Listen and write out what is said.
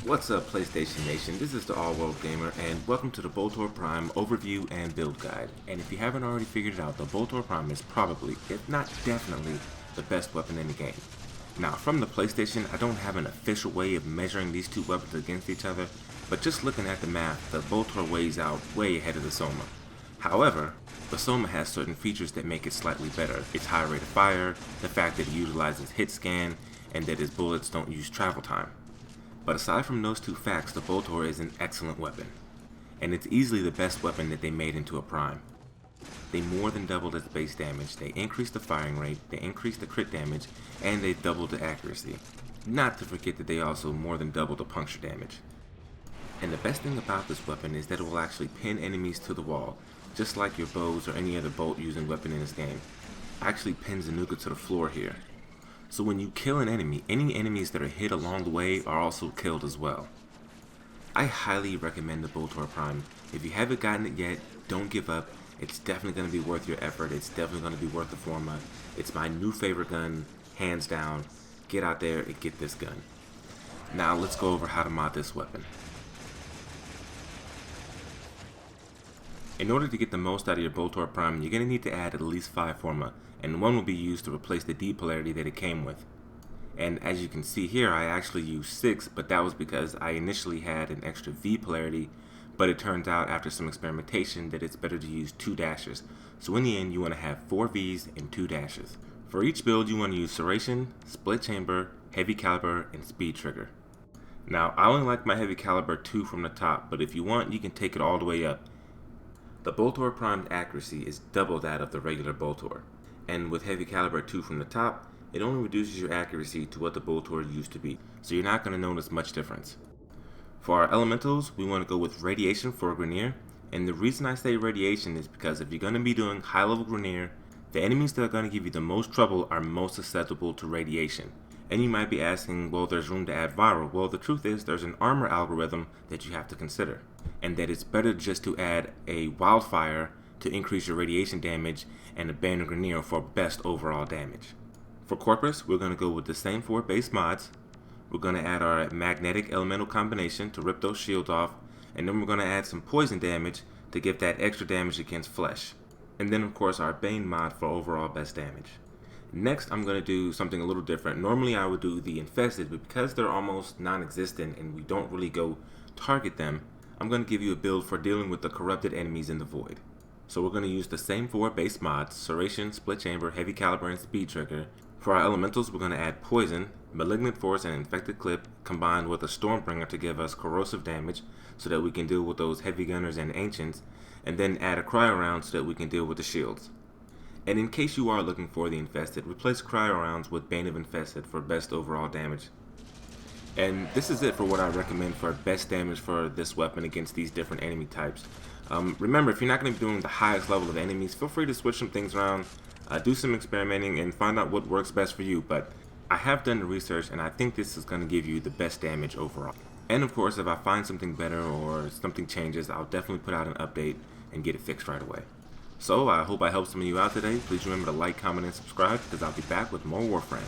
What's up, PlayStation Nation? This is the Allworld-Gamer, and welcome to the Boltor Prime overview and build guide. And if you haven't already figured it out, the Boltor Prime is probably, if not definitely, the best weapon in the game. Now, from the PlayStation, I don't have an official way of measuring these two weapons against each other, but just looking at the math, the Boltor weighs out way ahead of the Soma. However, the Soma has certain features that make it slightly better. Its high rate of fire, the fact that it utilizes hit scan, and that its bullets don't use travel time. But aside from those two facts, the Boltor is an excellent weapon, and it's easily the best weapon that they made into a Prime. They more than doubled its base damage, they increased the firing rate, they increased the crit damage, and they doubled the accuracy. Not to forget that they also more than doubled the puncture damage. And the best thing about this weapon is that it will actually pin enemies to the wall, just like your bows or any other bolt using weapon in this game. It actually pins the nuka to the floor here. So when you kill an enemy, any enemies that are hit along the way are also killed as well. I highly recommend the Boltor Prime. If you haven't gotten it yet, don't give up. It's definitely going to be worth your effort. It's definitely going to be worth the forma. It's my new favorite gun, hands down. Get out there and get this gun. Now let's go over how to mod this weapon. In order to get the most out of your Boltor Prime, you're going to need to add at least 5 forma, and one will be used to replace the D polarity that it came with. And as you can see here, I actually used 6, but that was because I initially had an extra V polarity, but it turns out after some experimentation that it's better to use 2 dashes. So in the end, you want to have 4 Vs and 2 dashes. For each build, you want to use Serration, Split Chamber, Heavy Caliber, and Speed Trigger. Now, I only like my Heavy Caliber 2 from the top, but if you want, you can take it all the way up. The Boltor Prime's accuracy is double that of the regular Boltor, and with Heavy Caliber 2 from the top, it only reduces your accuracy to what the Boltor used to be, so you're not going to notice much difference. For our elementals, we want to go with Radiation for Grineer, and the reason I say Radiation is because if you're going to be doing high level Grineer, the enemies that are going to give you the most trouble are most susceptible to Radiation. And you might be asking, well, there's room to add Viral. Well, the truth is there's an armor algorithm that you have to consider, and that it's better just to add a Wildfire to increase your radiation damage and a Banner Grineer for best overall damage. For Corpus, we're going to go with the same 4 base mods. We're going to add our Magnetic Elemental combination to rip those shields off, and then we're going to add some poison damage to give that extra damage against flesh. And then of course our Bane mod for overall best damage. Next, I'm going to do something a little different. Normally I would do the Infested, but because they're almost non-existent and we don't really go target them, I'm going to give you a build for dealing with the corrupted enemies in the Void. So we're going to use the same 4 base mods, Serration, Split Chamber, Heavy Caliber, and Speed Trigger. For our elementals, we're going to add Poison, Malignant Force, and Infected Clip, combined with a Stormbringer to give us corrosive damage, so that we can deal with those heavy gunners and ancients, and then add a Cryo Round so that we can deal with the shields. And in case you are looking for the Infested, replace Cryo Rounds with Bane of Infested for best overall damage. And this is it for what I recommend for best damage for this weapon against these different enemy types. Remember, if you're not going to be doing the highest level of enemies, feel free to switch some things around, do some experimenting, and find out what works best for you. But I have done the research, and I think this is going to give you the best damage overall. And of course, if I find something better or something changes, I'll definitely put out an update and get it fixed right away. So I hope I helped some of you out today. Please remember to like, comment, and subscribe, because I'll be back with more Warframe.